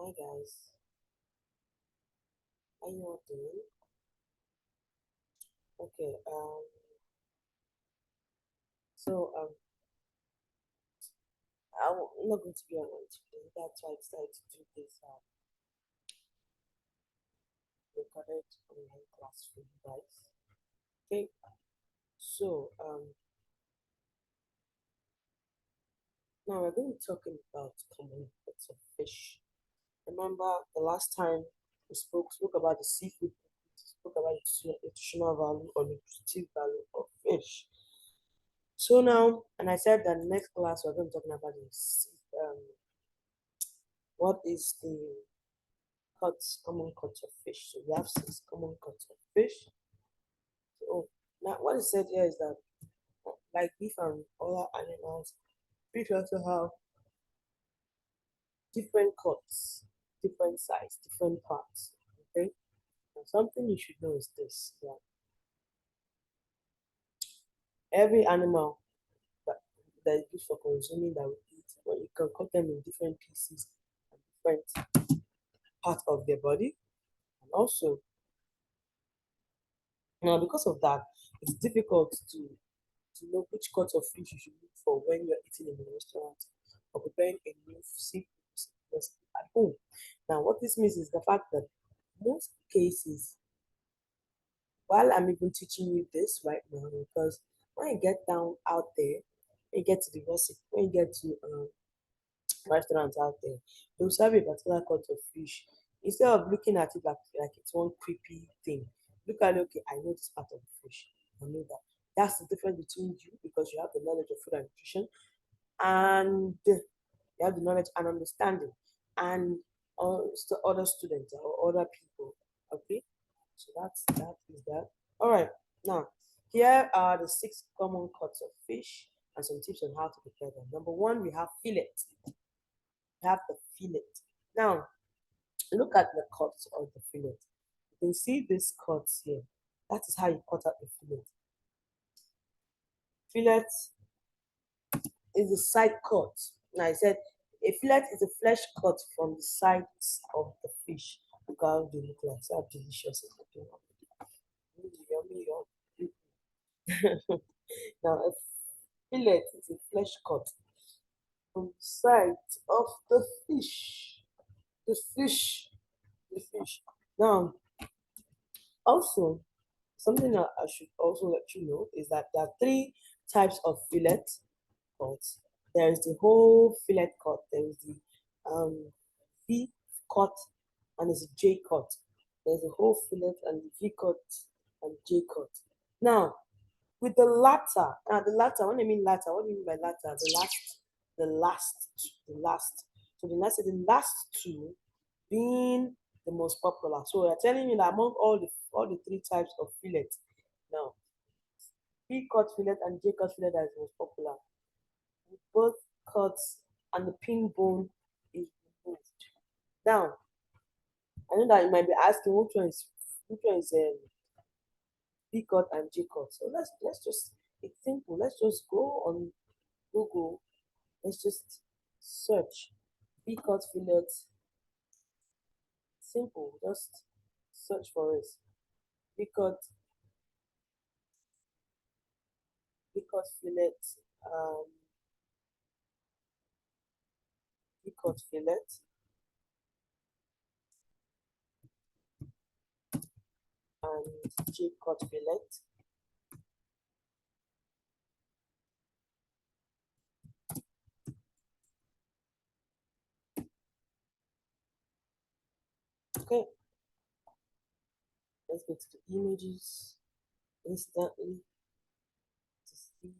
Hi guys, how you all doing? Okay, so I'm not going to be online today. That's why I decided to do this recorded online class for you guys. Okay, so now we're going to be talking about common types of fish. Remember the last time we spoke about the seafood, spoke about the nutritional value or nutritive value of fish. So now, and I said that next class we're going to be talking about what is the common cuts of fish. So we have six common cuts of fish. So now what is said here is that like beef and other animals, fish also have different cuts, different size, different parts. Okay. And something you should know is this that every animal that, that is used for consuming that we eat, well, you can cut them in different pieces and different parts of their body. And also now because of that, it's difficult to know which cut of fish you should look for when you're eating in a restaurant or preparing a new seafood recipe at home. Now, what this means is the fact that most cases, while I'm even teaching you this right now, because when you get down out there, when you get to the recipe, when you get to restaurants out there, they'll serve a particular cut of fish. Instead of looking at it like it's one creepy thing, look at it, okay, I know this part of the fish. I know that. That's the difference between you because you have the knowledge of food and nutrition and you have the knowledge and understanding and other students or other people. Okay, so that is that. All right, now here are the six common cuts of fish and some tips on how to prepare them. Number one, we have fillet. We have the fillet. Now look at the cuts of the fillet. You can see these cuts here. That is how you cut out the fillet. Fillet is the side cut. Now I said a fillet is a flesh cut from the sides of the fish. Look how they look like. See how delicious it's looking. Yummy, yummy. Now a fillet is a flesh cut from the sides of the fish. The fish. The fish. Now, also, something that I should also let you know is that there are three types of fillet cuts. There is the whole fillet cut. There is the V cut and there's a J cut. There's a whole fillet and the V cut and J cut. Now, with the latter, the latter, what do you mean latter? What do you mean by latter? The last. So the last two being the most popular. So we're telling you that among all the three types of fillet, now V cut fillet and J cut fillet that is most popular. Both cuts and the pin bone is removed. Now, I know that you might be asking which one is B cut and J cut. So let's just it's simple. Let's just go on Google. Let's just search B cut fillet. Simple. Just search for it. B cut B cut fillet. Um, B cut fillet and J cut fillet. Okay. Let's go to the images instantly to see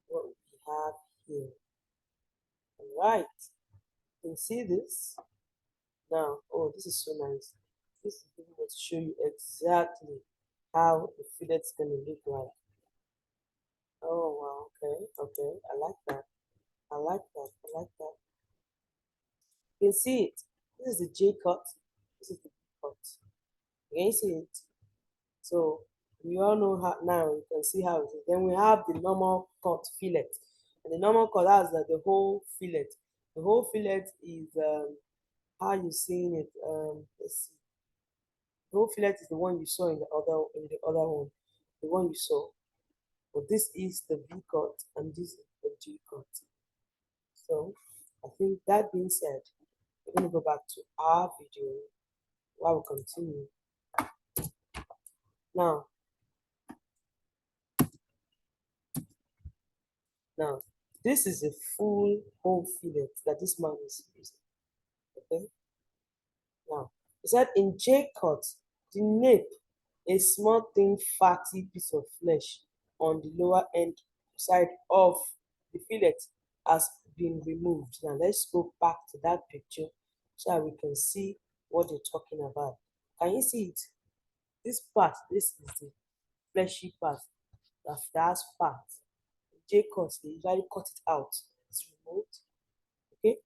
what we have here. All right, you can see this now. Oh, this is so nice. This is going to show you exactly how the fillet's going to look like. Oh, wow. Okay, okay. I like that. I like that. I like that. You can see it. This is the J cut. This is the B cut. You can see it. So we all know how now you can see how it is. Then we have the normal cut fillet. And the normal cut has the whole fillet. The whole fillet is How are you seeing it? Let's see. The whole fillet is the one you saw in the other one, the one you saw. But this is the V cut and this is the G cut. So I think that being said, we're going to go back to our video while we continue. Now, now, this is a full whole fillet that this man is using. Okay. Now, he said in J cut, the nape, a small thin fatty piece of flesh on the lower end side of the fillet has been removed. Now let's go back to that picture so that we can see what they're talking about. Can you see it? This part, this is the fleshy part, the last part. J cut, they usually cut it out. It's removed. Okay,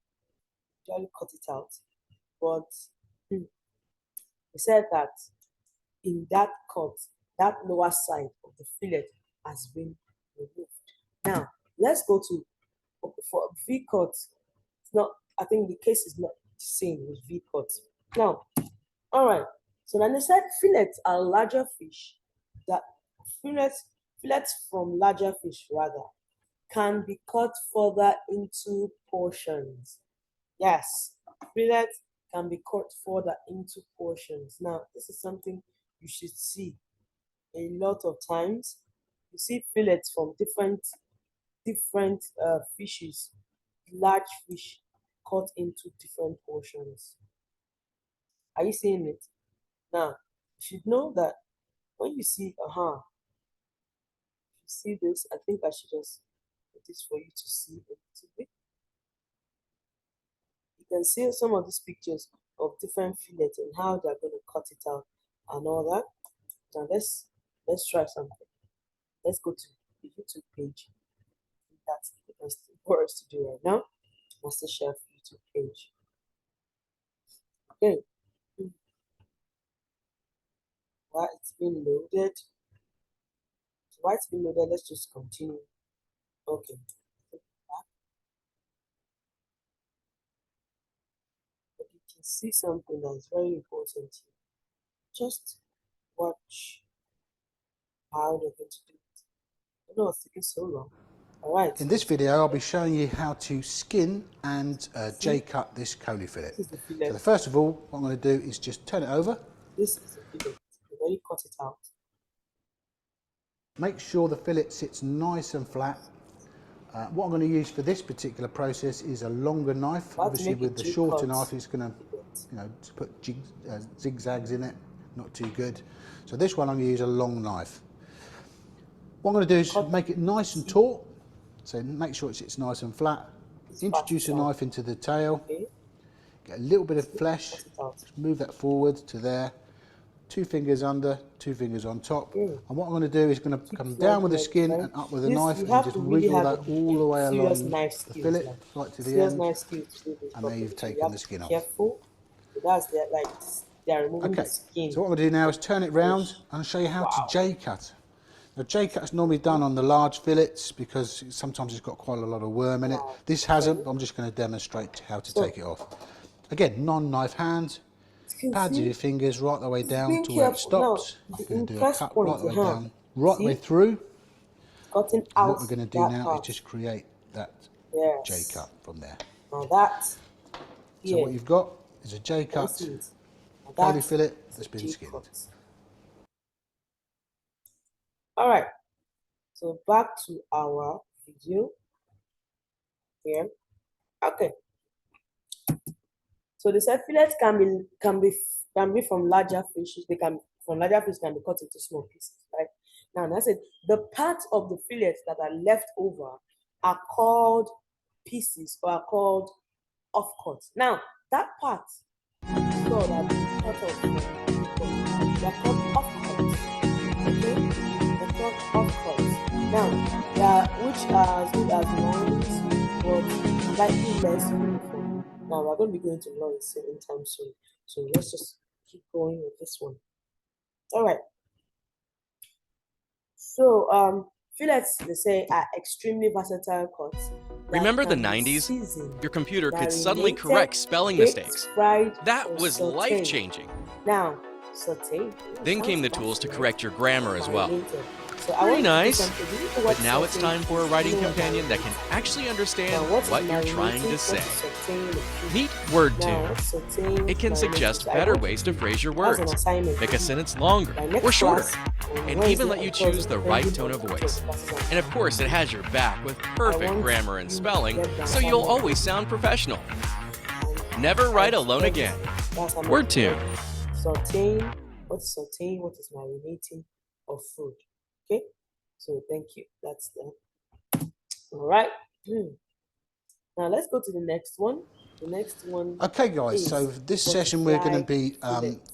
usually cut it out. But he said that in that cut, that lower side of the fillet has been removed. Now, let's go to for V cut. It's not, I think the case is not the same with V cut. Now, all right. So then they said fillets are larger fish that fillets from larger fish rather can be cut further into portions. Yes, fillets can be cut further into portions. Now, this is something you should see a lot of times. You see fillets from different fishes, large fish cut into different portions. Are you seeing it? Now, you should know that when you see, you see this, I think I should just put this for you to see a little bit. You can see some of these pictures of different fillets and how they're going to cut it out and all that. Now let's try something. Let's go to the YouTube page. That's the best thing for us to do right now. MasterChef YouTube page. Okay. While it's been loaded, let's just continue. Okay. But you can see something that is very important here. Just watch how they're going to do it. I know it's taking so long. All right. In this video, I'll be showing you how to skin and J-cut this collie fillet. This is the fillet. So first of all, what I'm going to do is just turn it over. This is the fillet. You already cut it out. Make sure the fillet sits nice and flat. What I'm going to use for this particular process is a longer knife. Obviously, with the shorter knife, it's going to, put zigzags in it. Not too good. So this one, I'm going to use a long knife. What I'm going to do is make it nice and taut. So make sure it sits nice and flat. Introduce a knife into the tail. Get a little bit of flesh. Move that forward to there. 2 fingers under, 2 fingers on top. And what I'm going to do is going to come down with the skin and up with the knife and just wiggle that all the way along the fillet, right to the end. And then you've taken the skin off. Careful. That's like they're removing the skin. So what I'm going to do now is turn it round and show you how to J-cut. Now J-cut is normally done on the large fillets because sometimes it's got quite a lot of worm in it. This hasn't, but I'm just going to demonstrate how to take it off. Again, non-knife hand. Pads of your fingers right the way down to where it stops. You're going to do a cut right the way down, right the way through. And what we're going to do now is just create that J-cut from there. Now that. So what you've got is a J-cut collie fillet that's been skinned. All right. So back to our video here. Okay. So the said fillets can be from larger fishes. They can from larger fish can be cut into small pieces, right? Now I said the parts of the fillets that are left over are called pieces or are called offcuts. Now that part so that cut off, they're called offcuts. Okay, they're called offcuts. Now which are as good as loins, but slightly less meaningful. Now we're going to be going to loins anytime soon. So let's just keep going with this one. All right. So fillets, they say, are extremely versatile cuts Remember the can be 90s? seasoned, Your computer could suddenly marinated, correct spelling baked, mistakes. fried, That or was sauteed. life-changing. Now, sauteed. Then came Sounds the tools fancy, to right? correct your grammar as well. Marinated. So I Pretty want you to do nice. something. Do you know what But now it's sauteing time for a is? writing Do you know what companion that can marinating is? actually understand Now, what is what you're trying marinating? to say. What is sauteing the food? Meet Now, WordTune. what's sauteing? It can Marinating. suggest So I better want you ways to phrase your that's an words, assignment. make a sentence longer My next or shorter, class on and Wednesday even let you and choose Thursday, the right depending tone on of the voice. classes I'm And of course, it has your back with perfect want grammar and you to spelling, get the so you'll assignment. always sound professional. And Never write that's alone everything. again. That's how much WordTune. sauteing. What is sauteing? What is marinating of food? Okay. So thank you. That's the all right. Now let's go to the next one. The next one Okay guys, so is this session we're going to be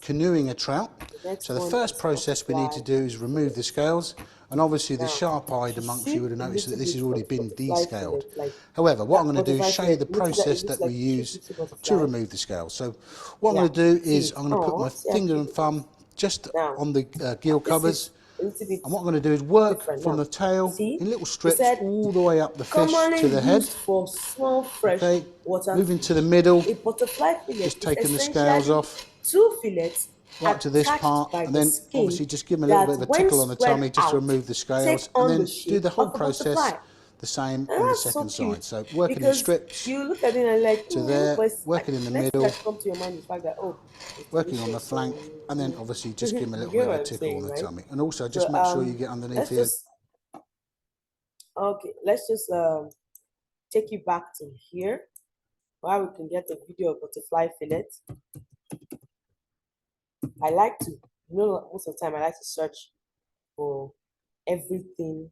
canoeing a trout. The next So the one first is process we need to do is remove the scales, and obviously the Now, sharp-eyed you amongst see you would have a noticed that little this bit has already of been butterfly descaled. fillet, like However, what I'm that going to do is butterfly show you fillet. the Notice that it process looks that like we a cute use little to butterfly. remove the scales. So what I'm Yeah, going to do see is it. I'm going to put my See how finger cute and it thumb is. just Now, on the gill this covers, is a little bit and what I'm going to do is work different. from Now, the tail see, in little it strips said all the way up the fish to commonly the head. used for small fresh Okay, water moving to the fish. middle, A butterfly fillet just is taking the scales essentially off, two fillets right to this attached part, by and the then skin obviously just give them a little that, bit of a when tickle on the spread tummy just to out, remove the take scales, and on the then do shape the whole of a butterfly. process the same And on the that's so second side. cute So working in because strips you look at it and like, to there, but it's like working in the next thing that middle, should come to your mind is the fact that it's working on the delicious. So flank, and then obviously just give them a you little bit get of what a I'm tickle on saying, the right? tummy. And also So just make sure you get underneath let's here. just let's just take you back to here while we can get the video of butterfly fillet. I like to, most of the time I like to search for everything,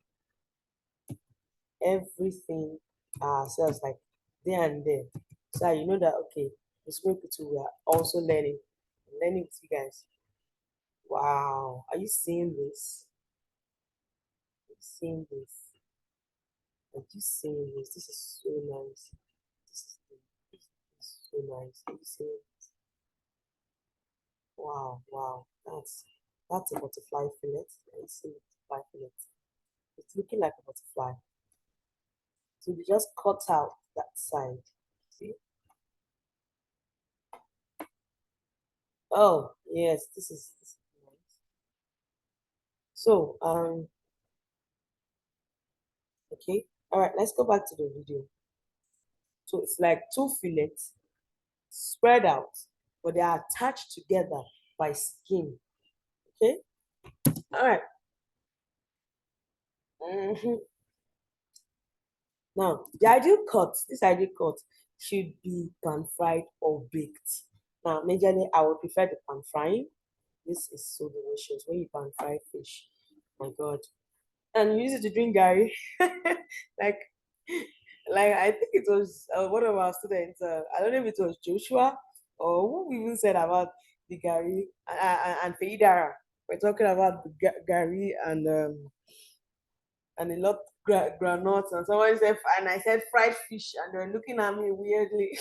ourselves, like there and there. So you know that okay, it's going to we are also learning with you guys. Wow, are you seeing this? Are you seeing this? Are you seeing this? This is so nice. This is so nice. Are you seeing this? Wow, wow. That's a butterfly fillet. Are you seeing a butterfly fillet? It's looking like a butterfly. So we just cut out that side. See? Oh, yes, this is nice. So, okay. All right, let's go back to the video. So it's like two fillets spread out, but they are attached together by skin. Okay. All right. Mhm. Now, this ideal cut should be pan fried or baked. Now, majorly, I would prefer the pan frying. This is so delicious when you pan fry fish. My God. And you use it to drink Gary. like, I think it was one of our students. I don't know if it was Joshua or who even said about the Gary and Feidara. We're talking about the Gary and a lot granules and someone said and I said fried fish and they're looking at me weirdly.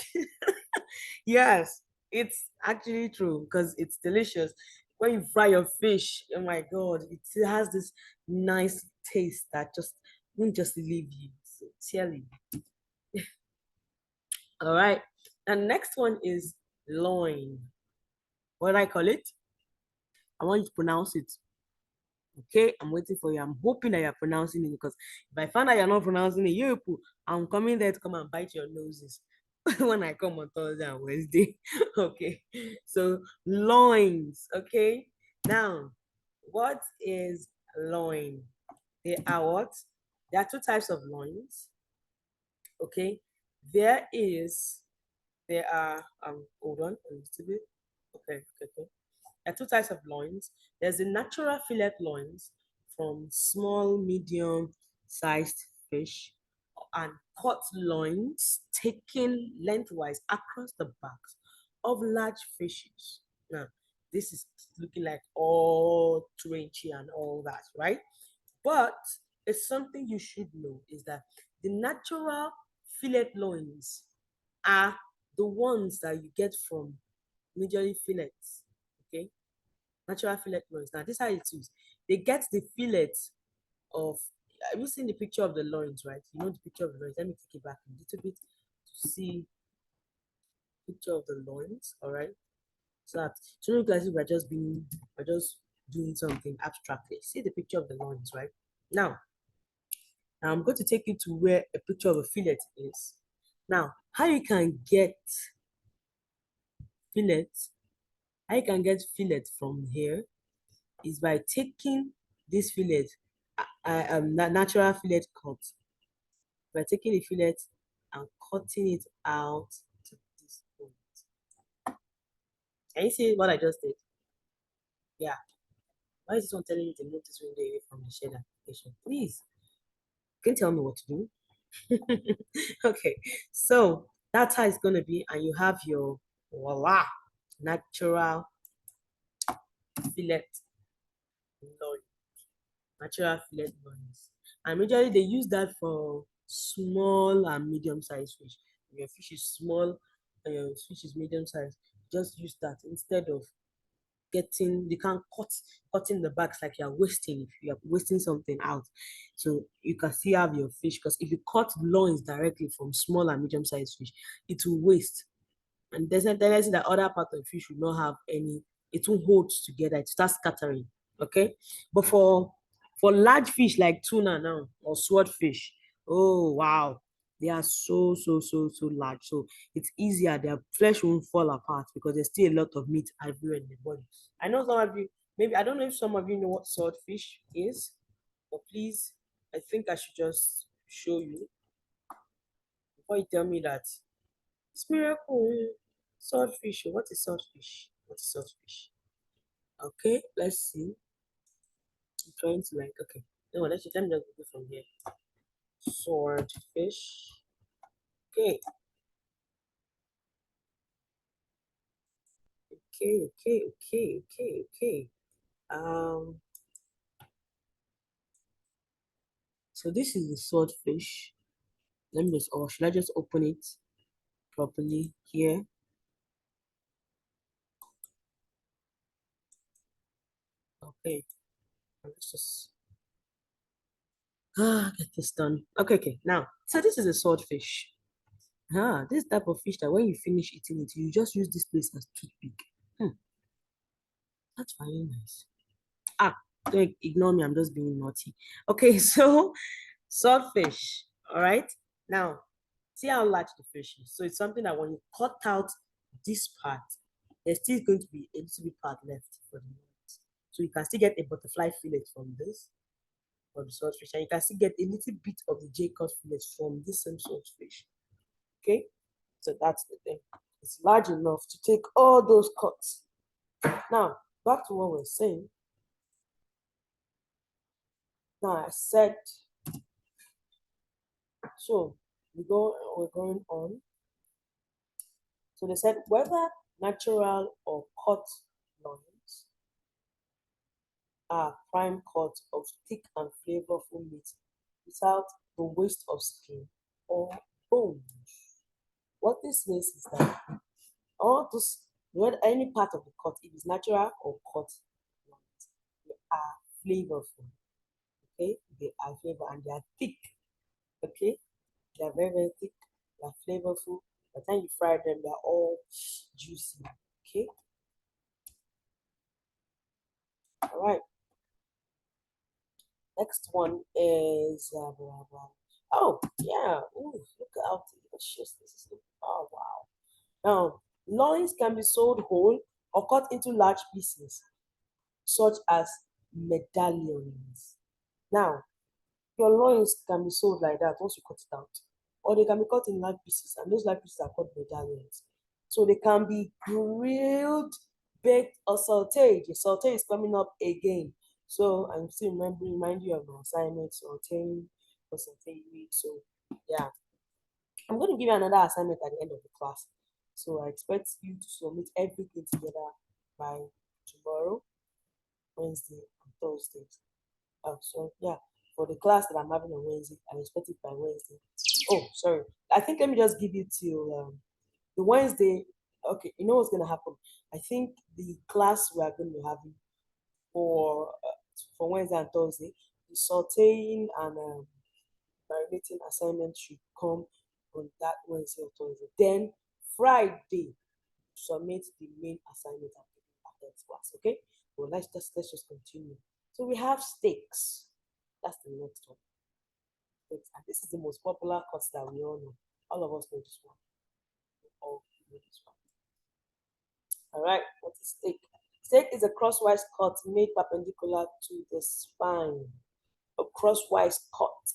Yes, it's actually true because it's delicious. When you fry your fish, oh my god, it has this nice taste that just won't just leave you. So tell you. All right. And next one is loin. What do I call it? I want you to pronounce it. Okay, I'm waiting for you. I'm hoping that you're pronouncing it because if I find out you're not pronouncing it, I'm coming there to come and bite your noses when I come on Thursday and Wednesday. Okay, so loins. Okay, now what is loin? They are what? There are two types of loins. Okay, there is there are hold on a little bit. Okay. There are two types of loins. There's the natural fillet loins from small, medium sized fish and cut loins taken lengthwise across the backs of large fishes. Now, this is looking like all 2 inch and all that, right? But it's something you should know is that the natural fillet loins are the ones that you get from majorly fillets. Okay, natural fillet loins. Now, this is how it is. They get the fillet of have you seen the picture of the loins, right? You know the picture of the loins. Let me take it back a little bit to see picture of the loins. All right. So that so look as if we're just doing something abstractly. See the picture of the loins, right? Now I'm going to take you to where a picture of a fillet is. Now, how you can get fillet, from here is by taking this fillet, natural fillet cut, by taking the fillet and cutting it out to this point. Can you see what I just did? Yeah. Why is this one telling you to move this window away from the shade application? Please, can you tell me what to do? Okay, so that's how it's going to be, and you have your voila natural fillet loin, natural fillet loins. And usually they use that for small and medium-sized fish. If your fish is small and your fish is medium-sized, just use that instead of you can't cutting the backs like you're wasting if you're wasting something out. So you can still have your fish, because if you cut loins directly from small and medium-sized fish, it will waste. And there's a tendency that other part of the fish will not have any, it won't hold together, it starts scattering. Okay. But for large fish like tuna now or swordfish, oh wow, they are so large. So it's easier, their flesh won't fall apart because there's still a lot of meat everywhere in the body. I know some of you, maybe I don't know if some of you know what swordfish is, but please, I think I should just show you before you tell me that it's miracle. Swordfish. What is swordfish? What is swordfish? Okay, let's see. I'm trying to like, okay. No, let me just go from here. Swordfish. Okay. Okay. So this is the swordfish. Let me just, or should I just open it properly here? Okay. Let's just get this done. Okay. Now, so this is a swordfish. This type of fish that when you finish eating it, you just use this place as toothpick. That's very nice. Don't ignore me, I'm just being naughty. Okay, so swordfish. All right. Now, see how large the fish is. So it's something that when you cut out this part, there's still going to be a little bit part left for the meat. So you can still get a butterfly fillet from this, from the swordfish, and you can still get a little bit of the J-cut fillet from this same swordfish. Okay, so that's the thing. It's large enough to take all those cuts. Now, back to what we're saying. Now, I said, so we're going on. So they said whether natural or cut loins are prime cuts of thick and flavorful meat without the waste of skin or bones. What this means is that all those, whether any part of the cut, if it's natural or cut loins, they are flavorful. Okay, they are flavor and they are thick. Okay, they are very thick. They are flavorful. By the time you fry them, they are all juicy. Okay. All right. Next one is blah, blah. Oh yeah. Ooh, look how delicious this is. Oh wow. Now, loins can be sold whole or cut into large pieces, such as medallions. Now, your loins can be sold like that once you cut it out, or they can be cut in large pieces, and those large pieces are called medallions. So they can be grilled, baked, or sauteed. The saute is coming up again. So I'm still remind you of my assignment, sauteing or sauteing meat. So yeah, I'm going to give you another assignment at the end of the class. So I expect you to submit everything together by tomorrow, Wednesday, and Thursday. So yeah, for the class that I'm having on Wednesday, I expect it by Wednesday. Oh, sorry. I think let me just give you till the Wednesday. Okay, you know what's gonna happen? I think the class we are going to be having for Wednesday and Thursday, The sauteing and marinating assignment should come on that Wednesday or Thursday. Then Friday, submit the main assignment and ahead class. Okay, well let's just continue. So we have steaks. That's the next one. Steaks. And this is the most popular cut that we all know. All of us know this one. We all know this one. All right, what is steak? Steak is a crosswise cut made perpendicular to the spine. A crosswise cut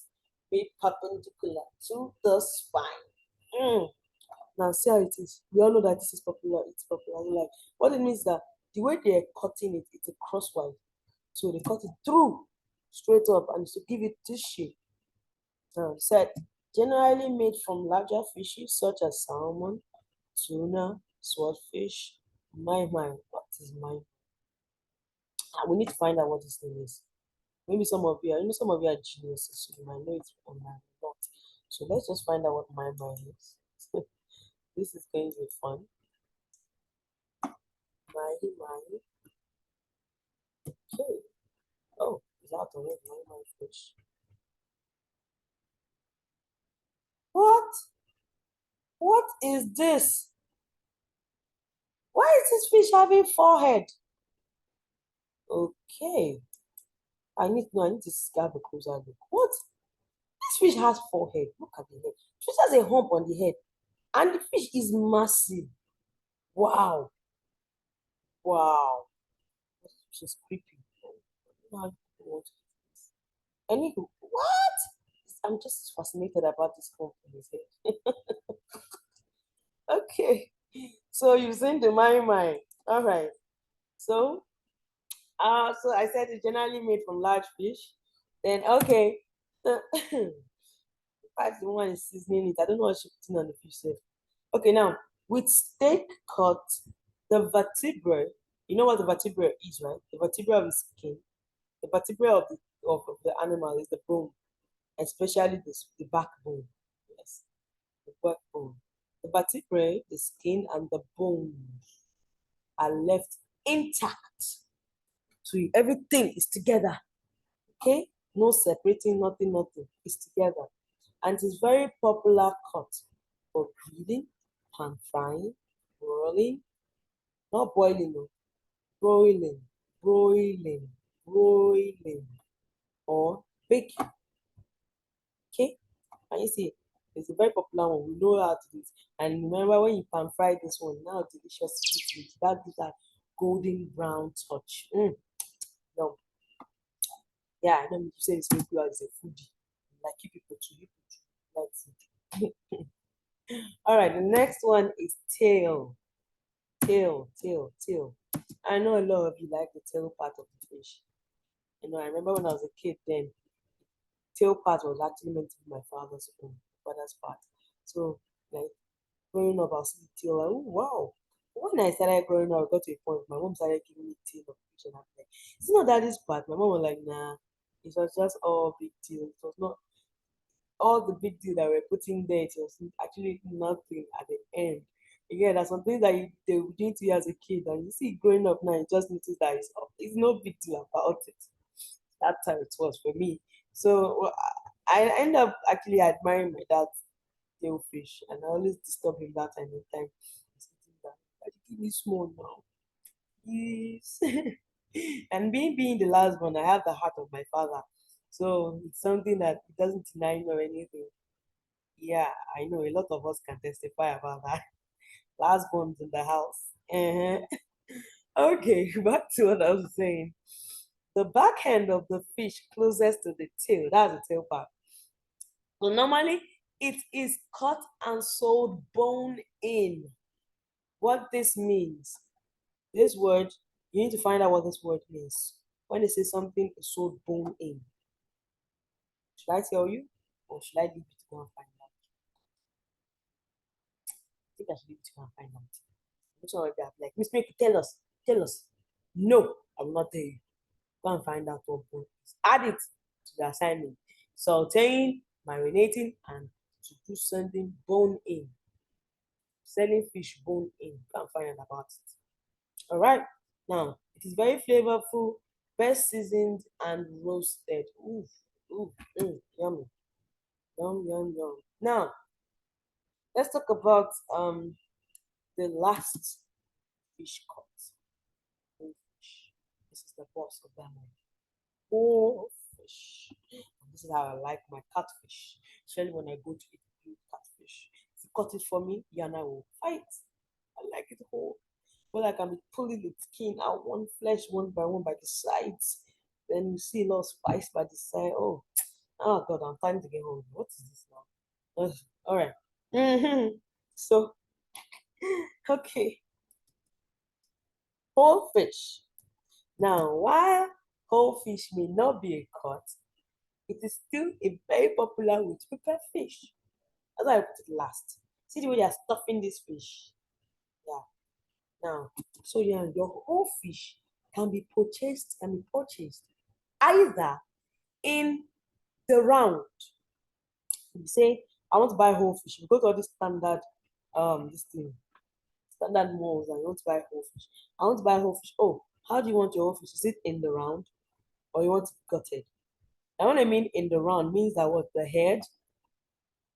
made perpendicular to the spine. Now see how it is. We all know that this is popular. It's popular. Like what it means that the way they're cutting it, it's a crosswise. So they cut it through straight up and to give it this shape. Now said generally made from larger fishes such as salmon, tuna, swordfish, my. What is my? We need to find out what this thing is. Maybe some of you, some of you are geniuses, so you might know it online, not. So let's just find out what my is. This is going to be fun. My. Okay. Oh, it's out already. My fish. What? What is this? Why is this fish having forehead? Okay. I need to have a closer look. What? This fish has forehead. Look at the head. Fish has a hump on the head. And the fish is massive. Wow. Wow. This fish is creepy. Anywho, what? I'm just fascinated about this hump on his head. Okay. So you've seen the my. All right. So I said it's generally made from large fish. Then okay. That's the one is seasoning it. I don't know what she's putting on the fish. Said. Okay, now with steak cut, the vertebrae, you know what the vertebra is, right? The vertebra of the skin, the vertebra of the animal is the bone, especially the backbone. Yes, the backbone. The vertebrae, the skin, and the bones are left intact. So everything is together. Okay? No separating, nothing. It's together. And it's very popular cut for grilling, pan frying, broiling, not boiling, no, broiling, broiling, broiling, or baking. Okay? And you see, it's a very popular one. We know how to do it. And remember when you pan fry this one, now delicious sweet that gives that golden brown touch. No. Yeah, I know you say it's make you as a foodie. Like you people too, like food. All right, the next one is tail. Tail. I know a lot of you like the tail part of the fish. I remember when I was a kid then, tail part was actually meant to be my father's part. So, like, growing up, I'll see the tail, like, oh, wow. When I started growing up, I got to a point, my mom started giving me tail of fish, and I'm like, it's not that this part. My mom was like, nah, it was just all big deal. It was not all the big deal that we're putting there, it was actually nothing at the end. Again, there's something that they were doing to you as a kid, and you see growing up now, you just notice that it's no big deal about it. That time it was for me. So I end up actually admiring my dad's tail fish, and I always disturb him that time. He's eating that. Daddy, give me small now. Yes. And being the last one, I have the heart of my father. So it's something that it doesn't deny me or anything. Yeah, I know a lot of us can testify about that. Last ones in the house. Okay, back to what I was saying. The back end of the fish closest to the tail, that's the tail part. So normally it is cut and sold bone in. What this means, this word, you need to find out what this word means. When they say something is sold bone in, should I tell you or should I leave you to go and find out? I think I should leave you to go and find out. Which one will be like, Miss Mickey, tell us. No, I will not tell you. Go and find out what bone is. Add it to the assignment. Sauteing, marinating, and to do something bone in. Selling fish bone in. Go and find out about it. All right. Now, it is very flavorful best seasoned and roasted. Ooh, ooh, yummy, yum, yum, yum. Now let's talk about the last fish cut. Whole fish. This is the boss of that one. Whole fish. And this is how I like my catfish, especially when I go to eat good catfish. If you cut it for me, Yana will fight. I like it whole. Well, I can be pulling the skin out one flesh one by the sides. Then you see a lot of spice by the side. Oh, oh God, I'm time to get home. What is this now? All right. So, okay, whole fish. Now, while whole fish may not be a cut, it is still a very popular way to prepare fish. That's why I put it last. See the way they are stuffing this fish. Yeah. Now, so yeah, your whole fish can be purchased either in the round. You say, I want to buy whole fish. You go to all this standard this thing, standard malls and you want to buy whole fish. I want to buy whole fish. Oh, how do you want your whole fish? Is it in the round or you want it gutted? And what I mean in the round means that what the head,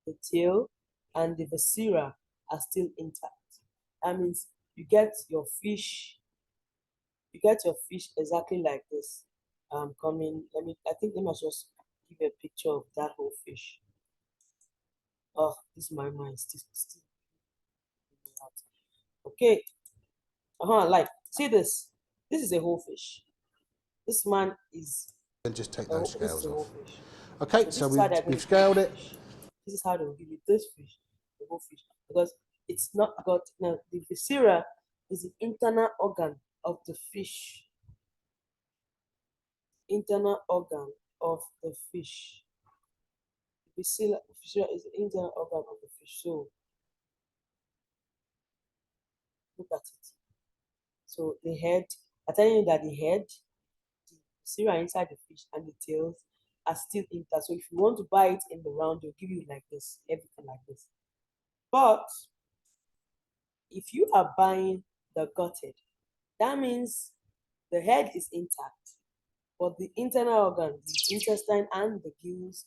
the tail, and the viscera are still intact. That means you get your fish, you get your fish exactly like this. Coming, let me just give a picture of that whole fish. Oh, this is my mind still. Okay. Like, see this. This is a whole fish. This man is And just take those this is scales a off. whole fish. Okay, So so this is how they're going we've to give you scaled the it. fish. This is how they will give you this fish, the whole fish, because it's not got now. The viscera is the internal organ of the fish. Internal organ of the fish. Viscera is the internal organ of the fish. So look at it. So the head. I'm telling you that the head, the viscera inside the fish, and the tails are still intact. So if you want to buy it in the round, they'll give you like this, everything like this. But if you are buying the gutted, that means the head is intact, but the internal organs, the intestine and the gills,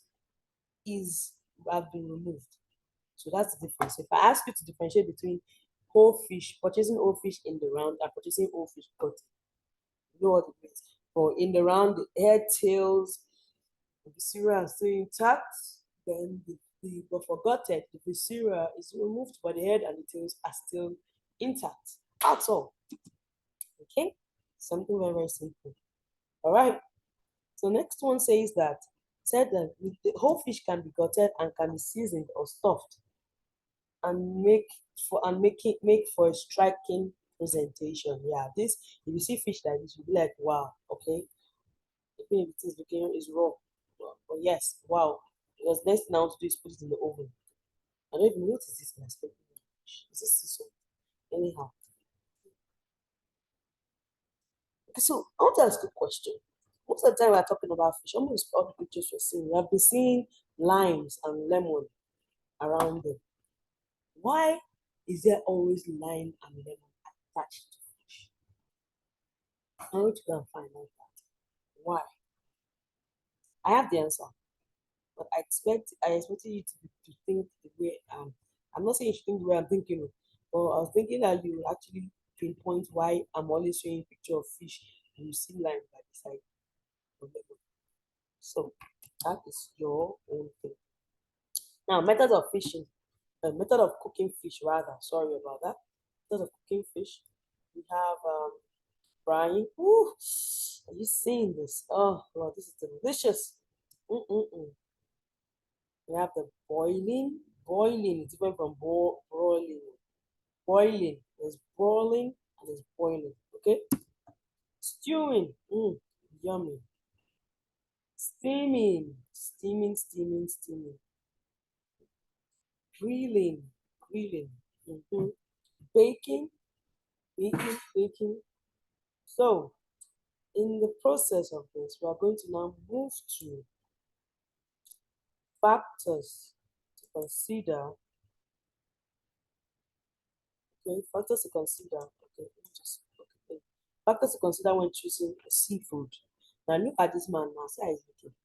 is have been removed. So that's the difference. If I ask you to differentiate between whole fish, purchasing whole fish in the round, and purchasing whole fish gutted, you know what it means. For in the round, the head, tails, the viscera are still intact. Then but for gutted, the viscera is removed, but the head and the tails are still intact. That's all. Okay? Something very, very simple. All right. So next one said that the whole fish can be gutted and can be seasoned or stuffed and make for a striking presentation. Yeah, this if you see fish like this, you'll be like, wow, okay. Even if it is looking is raw. But yes, wow. Because next thing I want to do is put it in the oven. I don't even know what is this in Is this sea salt? Anyhow. Okay, so I want to ask a question. Most of the time we're talking about fish, almost all the pictures we're seeing, we have been seeing limes and lemon around them. Why is there always lime and lemon attached to fish? I want to go and find out that. Why? I have the answer, but I expected you to think the way I'm not saying you should think the way I'm thinking, but I was thinking that you will actually pinpoint why I'm always showing a picture of fish and you see lime by the side of lemon. So that is your own thing. Now, method of cooking fish rather. Sorry about that. Method of cooking fish. We have frying. Ooh, are you seeing this? Oh, Lord, this is delicious. Mm-mm-mm. We have the boiling. Boiling is different from broiling. Boiling. There's boiling and there's boiling. Okay. Stewing. Yummy. Steaming. Steaming. Grilling. Grilling. Baking. Baking. So, in the process of this, we are going to now move to factors to consider. Okay, factors to consider. Okay, let me just okay. Factors to consider when choosing a seafood. Now look at this man now. See how he's looking.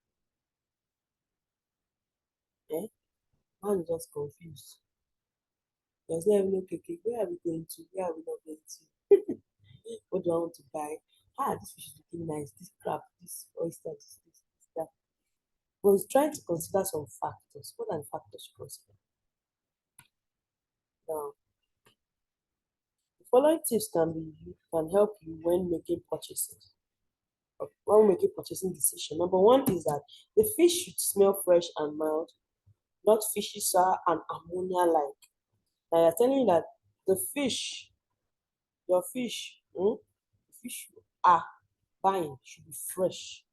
Eh? Man is just confused. There's not even okay, where are we going to? Where are we not going to? What do I want to buy? Ah, this fish is looking nice. This crab, this oyster, this, that. But he's trying to consider some factors. What are the factors to consider? Now, the following tips can help you when making purchases. When making purchasing decision. Number one is that the fish should smell fresh and mild, not fishy, sour, and ammonia-like. Now you're telling you that the fish, your fish, the fish you are buying should be fresh,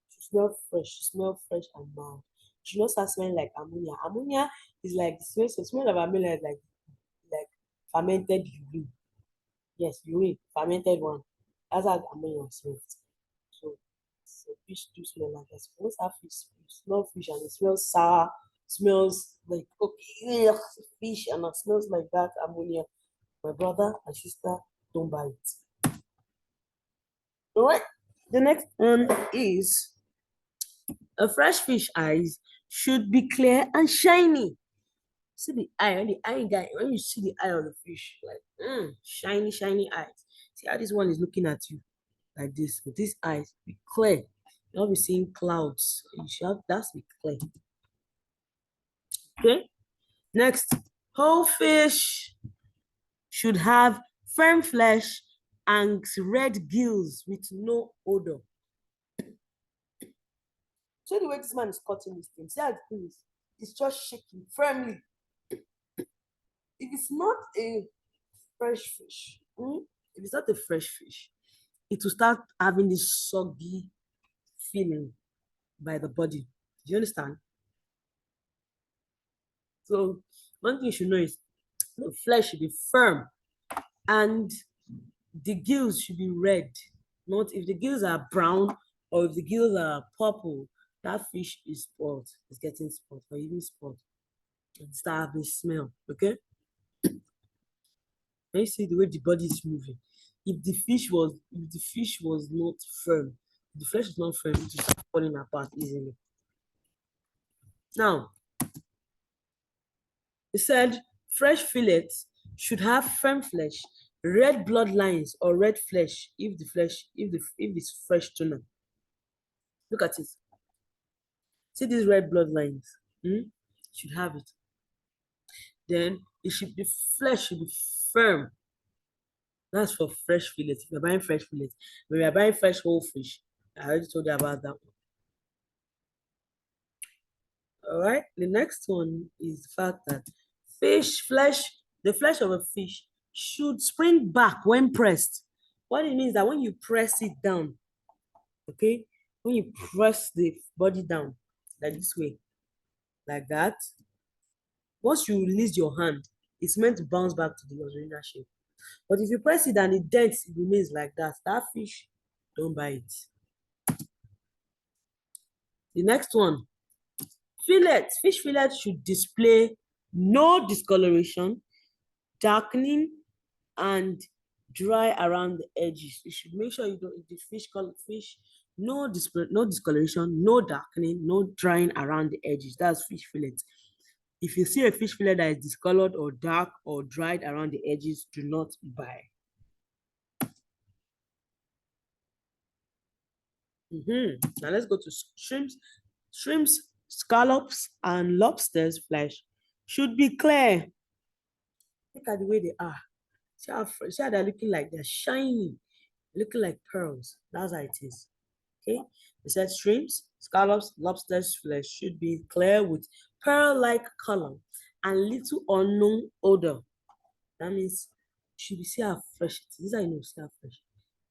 should smell fresh and mild. It should not start smelling like ammonia. Ammonia is like the smell of ammonia is like fermented urine. Yes, urine, fermented one. That's how ammonia smells. So fish do smell like that. So once that fish, you smell fish and it smells sour, smells like okay, ugh, fish and it smells like that ammonia. My brother and sister, don't buy it. All right. The next one is a fresh fish eyes should be clear and shiny. See the eye, when you see the eye of the fish, like shiny, shiny eyes. See how this one is looking at you like this, with these eyes, be clear. You'll be seeing clouds. You should have that's be clear. Okay. Next, whole fish should have firm flesh and red gills with no odor. See the way this man is cutting this thing. See how the thing is. It's just shaking firmly. If it's not a fresh fish, if it's not a fresh fish, it will start having this soggy feeling by the body. Do you understand? So one thing you should know is the flesh should be firm and the gills should be red. Not if the gills are brown or if the gills are purple, that fish is spoiled. It's getting spoiled or even spoiled. It start having smell. Okay? Can you see the way the body is moving? If the fish was not firm, if the flesh is not firm, it will start falling apart easily. Now, he said fresh fillets should have firm flesh, red blood lines or red flesh if it's fresh tuna. Look at it. See these red blood lines? Should have it. Then the flesh should be firm. That's for fresh fillets. If you're buying fresh fillets, when you're buying fresh whole fish, I already told you about that one. All right. The next one is the fact that the flesh of a fish should spring back when pressed. What it means that when you press it down, okay, when you press the body down like this way, like that, once you release your hand, it's meant to bounce back to the original shape. But if you press it and it dents, it remains like that. That fish, don't buy it. The next one, fish fillets should display no discoloration, darkening, and dry around the edges. You should make sure you don't the fish no discoloration, no darkening, no drying around the edges. That's fish fillets. If you see a fish fillet that is discolored or dark or dried around the edges, do not buy. Now let's go to shrimps. Shrimps, scallops, and lobsters flesh should be clear. Look at the way they are. See how they're looking like they're shiny, looking like pearls. That's how it is. Okay. It said shrimps, scallops, lobsters flesh should be clear with pearl-like color and little unknown odor. That means should be see how fresh it is. This is how you know see how fresh.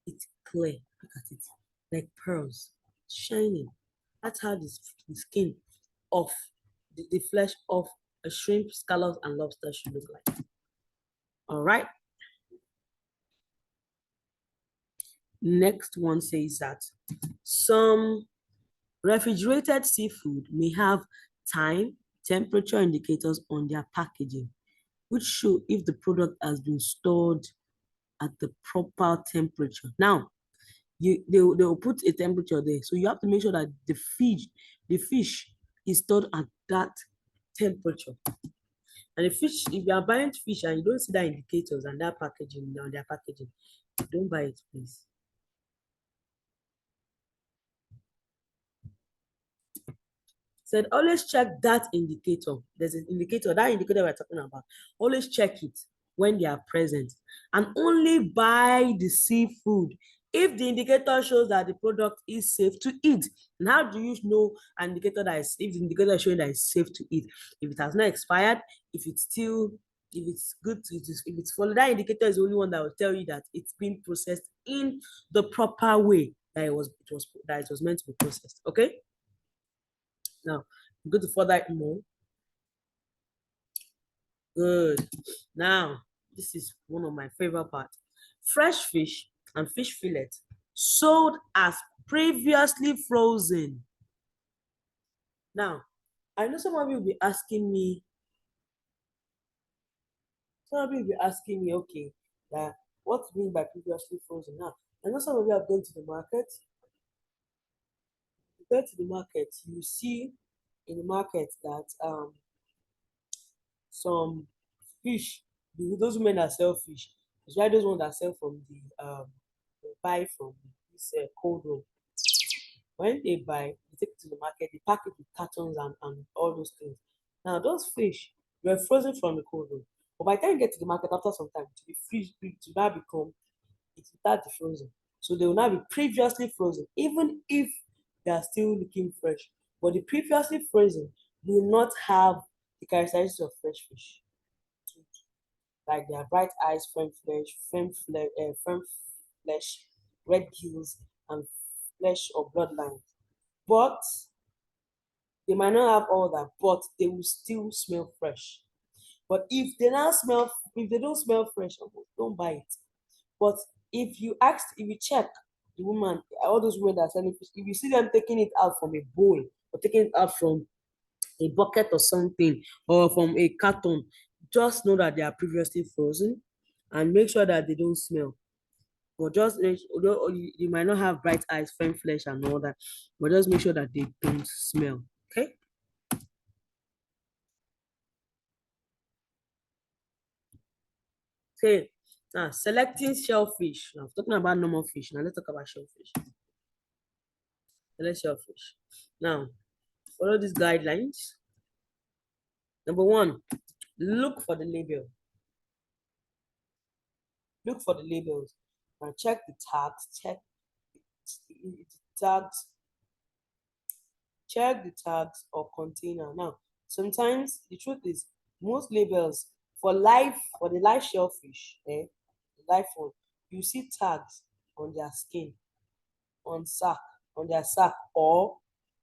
It's clear. Look at it. Like pearls. Shining. That's how the skin of the flesh of a shrimp, scallops, and lobster should look like. All right. Next one says that some refrigerated seafood may have time, temperature indicators on their packaging, which show if the product has been stored at the proper temperature. Now, they'll put a temperature there. So you have to make sure that the fish is stored at that temperature. And the fish, if you are buying fish and you don't see that indicators and that packaging on their packaging, don't buy it, please. Said always check that indicator. There's an indicator, that indicator we're talking about. Always check it when they are present, and only buy the seafood if the indicator shows that the product is safe to eat. And how do you know an indicator that is, if the indicator is showing that it's safe to eat? If it has not expired, if it's good to, if it's followed, that indicator is the only one that will tell you that it's been processed in the proper way that it was meant to be processed. Okay. Now, go to further more. Good. Now, this is one of my favorite parts. Fresh fish and fish fillet sold as previously frozen. Now, I know some of you will be asking me, okay, that what do you mean by previously frozen? Now, I know some of you have gone to the market. You go to the market, you see in the market that some fish, those women that sell fish, it's right, those ones that sell from they buy from this cold room. When they buy, they take it to the market, they pack it with cartons and all those things. Now those fish were frozen from the cold room, but by the time you get to the market after some time, to be freeze to now become, it will start defrozing. So they will now be previously frozen, even if they are still looking fresh. But the previously frozen will not have the characteristics of fresh fish, like their bright eyes, firm flesh, red gills, and flesh or bloodlines. But they might not have all that, but they will still smell fresh. But if they don't smell fresh, don't buy it. But if you check the woman, all those women that are selling fish, if you see them taking it out from a bowl or taking it out from a bucket or something, or from a carton, just know that they are previously frozen, and make sure that they don't smell. But you might not have bright eyes, firm flesh, and all that, but just make sure that they don't smell. Okay. Okay. Now, selecting shellfish. Now, talking about normal fish. Now, let's talk about shellfish. Select shellfish. Now, follow these guidelines. Number one, look for the label. Look for the labels and check the tags. Check the tags or container. Now, sometimes the truth is, most labels for the live shellfish, the live one, you see tags on their skin, on their sack, or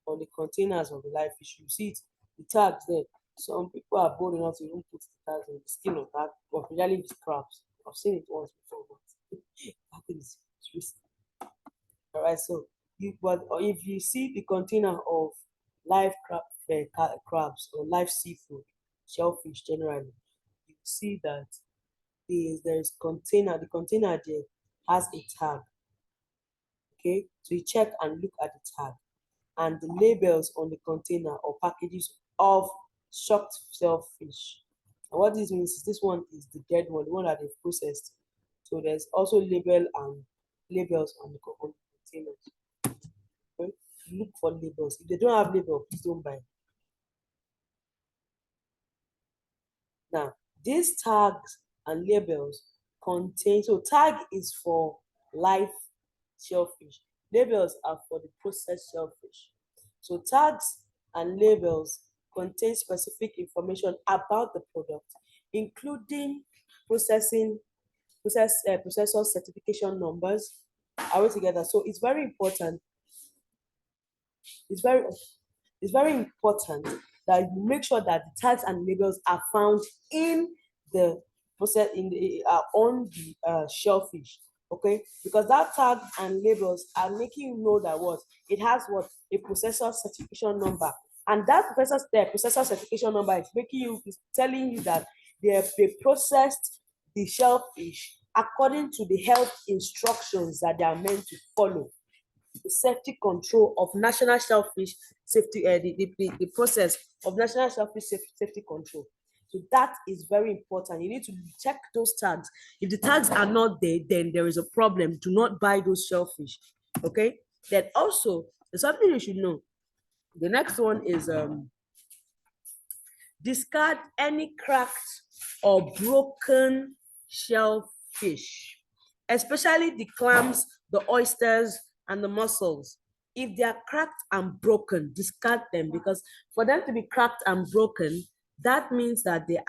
on the containers of the live fish. You see it, the tags there. Some people are bold enough to even put the tags on the skin of that, particularly with crabs. I've seen it once before, but that thing is risky. All right, so if you see the container of live crabs or live seafood, shellfish generally, you see that there's container. The container there has a tag. Okay, so you check and look at the tag and the labels on the container or packages of shocked shellfish. And what this means is this one is the dead one, the one that they've processed. So there's also labels on the containers. Okay? Look for labels. If they don't have label, please don't buy. Now, these tags and labels contain, so tag is for live shellfish. Labels are for the processed shellfish. So tags and labels contain specific information about the product, including processor certification numbers. Are we together? So it's very important. It's very important that you make sure that the tags and labels are found in the process on the shellfish. Okay, because that tag and labels are making you know that it has a processor certification number, and that processor certification number is telling you that they processed the shellfish according to the health instructions that they are meant to follow. The safety control of national shellfish safety, the process of national shellfish safety control. So that is very important. You need to check those tags. If the tags are not there, then there is a problem. Do not buy those shellfish. Okay. Then also, there's something you should know. The next one is discard any cracked or broken shellfish, especially the clams, the oysters, and the mussels. If they are cracked and broken, discard them, because for them to be cracked and broken, that means that they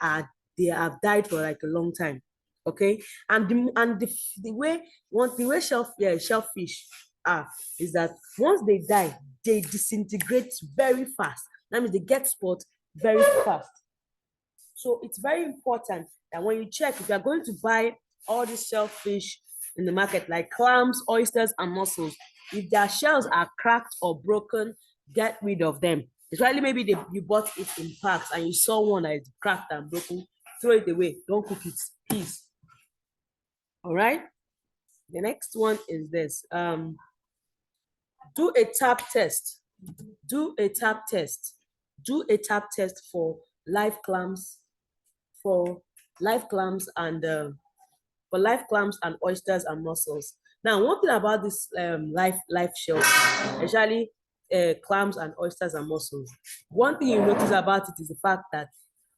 have died for like a long time. Okay, and the way shellfish are is that once they die, they disintegrate very fast. That means they get spoiled very fast. So it's very important that when you check, if you're going to buy all these shellfish in the market, like clams, oysters, and mussels, if their shells are cracked or broken, get rid of them. Especially maybe you bought it in packs and you saw one that is cracked and broken, throw it away. Don't cook it, please. All right. The next one is this. Do a tap test. Do a tap test. Do a tap test for live clams, and oysters and mussels. Now, one thing about this live shellfish, especially clams and oysters and mussels, one thing you notice about it is the fact that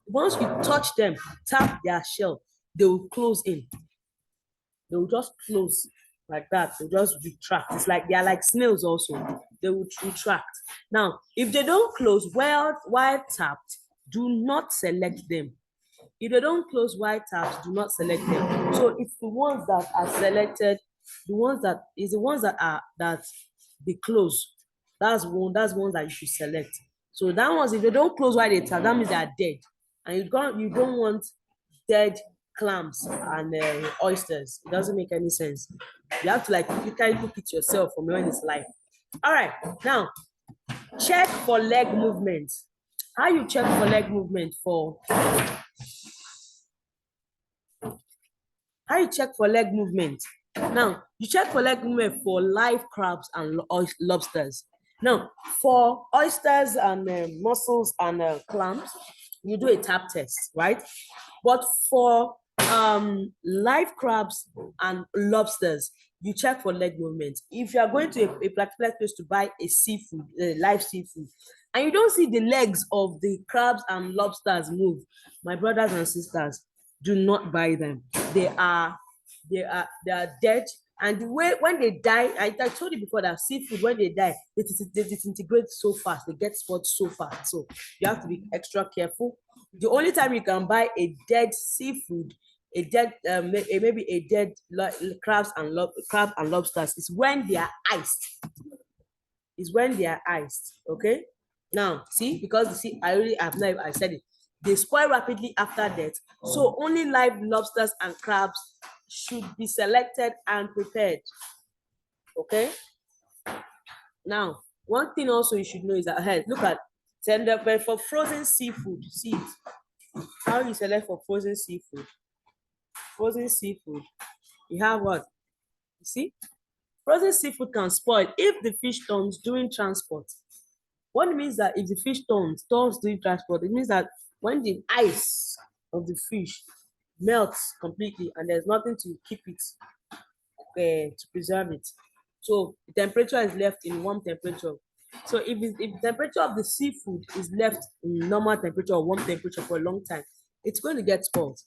once you touch them, tap their shell, they will close in. They will just close like that. They'll just retract. It's like they're like snails also. They will retract. Now, if they don't close while tapped, do not select them. If they don't close white tabs, do not select them. So it's the ones that are selected, the ones that they close. That's ones that you should select. So that ones, if they don't close while they tab, that means they are dead. And you don't want dead clams and oysters. It doesn't make any sense. You have to you can cook it yourself from when it's live. All right, now check for leg movement. How you check for leg movement for? How you check for leg movement? Now, you check for leg movement for live crabs and lobsters. Now, for oysters and mussels and clams, you do a tap test, right? But for live crabs and lobsters, you check for leg movement. If you are going to a particular place to buy a seafood, live seafood, and you don't see the legs of the crabs and lobsters move, my brothers and sisters, do not buy them. They are dead. And the way when they die, I told you before that seafood, when they die, they disintegrate so fast, they get spoiled so fast. So you have to be extra careful. The only time you can buy a dead seafood, maybe a dead crab and lobsters, is when they are iced. Okay. Now, see, because I said it. They spoil rapidly after death. So only live lobsters and crabs should be selected and prepared. Okay. Now, one thing also you should know is that, look at tender for frozen seafood. See it. How you select for frozen seafood? Frozen seafood. You have what? You see? Frozen seafood can spoil if the fish turns during transport. What it means that if the fish turns during transport, it means that when the ice of the fish melts completely and there's nothing to keep it, to preserve it. So the temperature is left in warm temperature. So if the temperature of the seafood is left in normal temperature or warm temperature for a long time, it's going to get spoiled.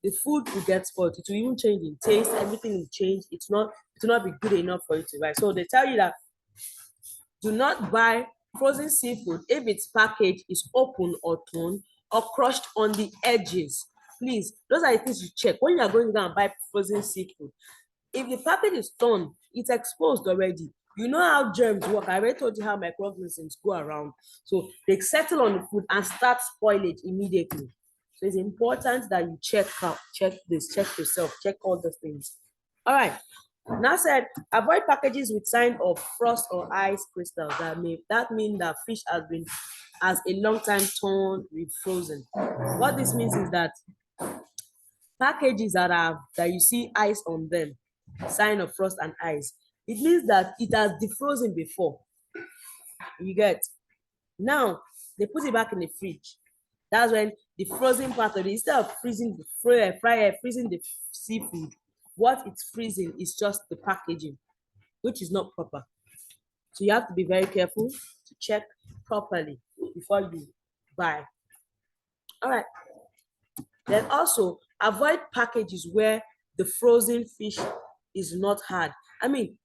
The food will get spoiled. It will even change in taste. Everything will change. It will not be good enough for you to buy. So they tell you that do not buy frozen seafood if its package is open or torn or crushed on the edges. Please, those are the things you check when you are going down and buy frozen seafood. If the package is torn, it's exposed already. You know how germs work. I already told you how microorganisms go around. So they settle on the food and start spoilage immediately. So it's important that you check this, check yourself, check all the things. All right. Now said, avoid packages with sign of frost or ice crystals. That means that fish has a long time torn with frozen. What this means is that Packages that you see ice on them, sign of frost and ice, it means that it has defrozen before. You get? Now they put it back in the fridge. That's when the frozen part of it, instead of freezing the freezing the seafood, what it's freezing is just the packaging, which is not proper. So you have to be very careful to check properly before you buy. All right. Then also avoid packages where the frozen fish is not hard. I mean,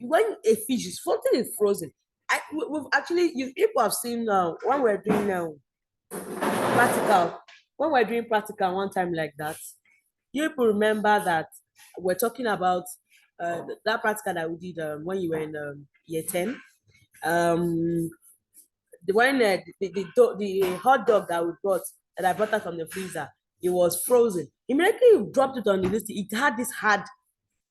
when a fish is something is frozen, we've actually people have seen when we're doing practical. When we're doing practical one time like that, you people remember that we're talking about that practical that we did when you were in year 10. Um, when the hot dog that we brought, that I brought out from the freezer, it was frozen. Immediately you dropped it on the list, it had this hard,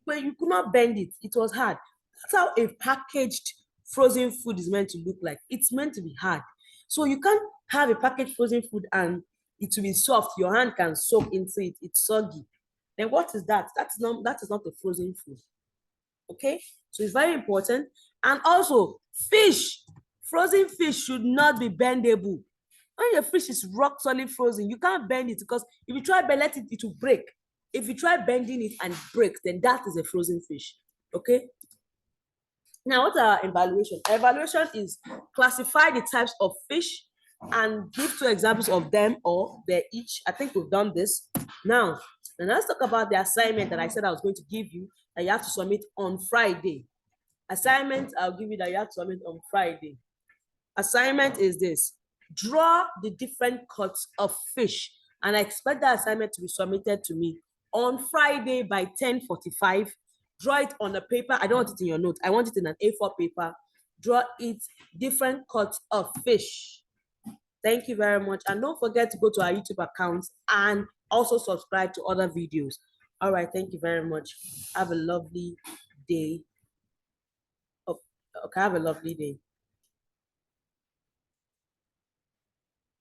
but you could not bend it. It was hard. That's how a packaged frozen food is meant to look like. It's meant to be hard. So you can't have a packaged frozen food and it will be soft. Your hand can soak into it. It's soggy. Then what is that? That is not a frozen food. Okay, so it's very important. And also fish, frozen fish should not be bendable. When your fish is rock solid frozen, you can't bend it, because if you try to let it, it will break. If you try bending it and it breaks, then that is a frozen fish. Okay, now what's our evaluation? Evaluation is classify the types of fish and give 2 examples of them, or they're each. I think we've done this. Now let's talk about the assignment that I said I was going to give you, that you have to submit on Friday. Assignment I'll give you that you have to submit on Friday. Assignment is this: draw the different cuts of fish, and I expect that assignment to be submitted to me on Friday by 10:45. Draw it on a paper. I don't want it in your notes. I want it in an A4 paper. Draw it different cuts of fish. Thank you very much. And don't forget to go to our YouTube account and also subscribe to other videos. All right. Thank you very much. Have a lovely day. Okay, have a lovely day.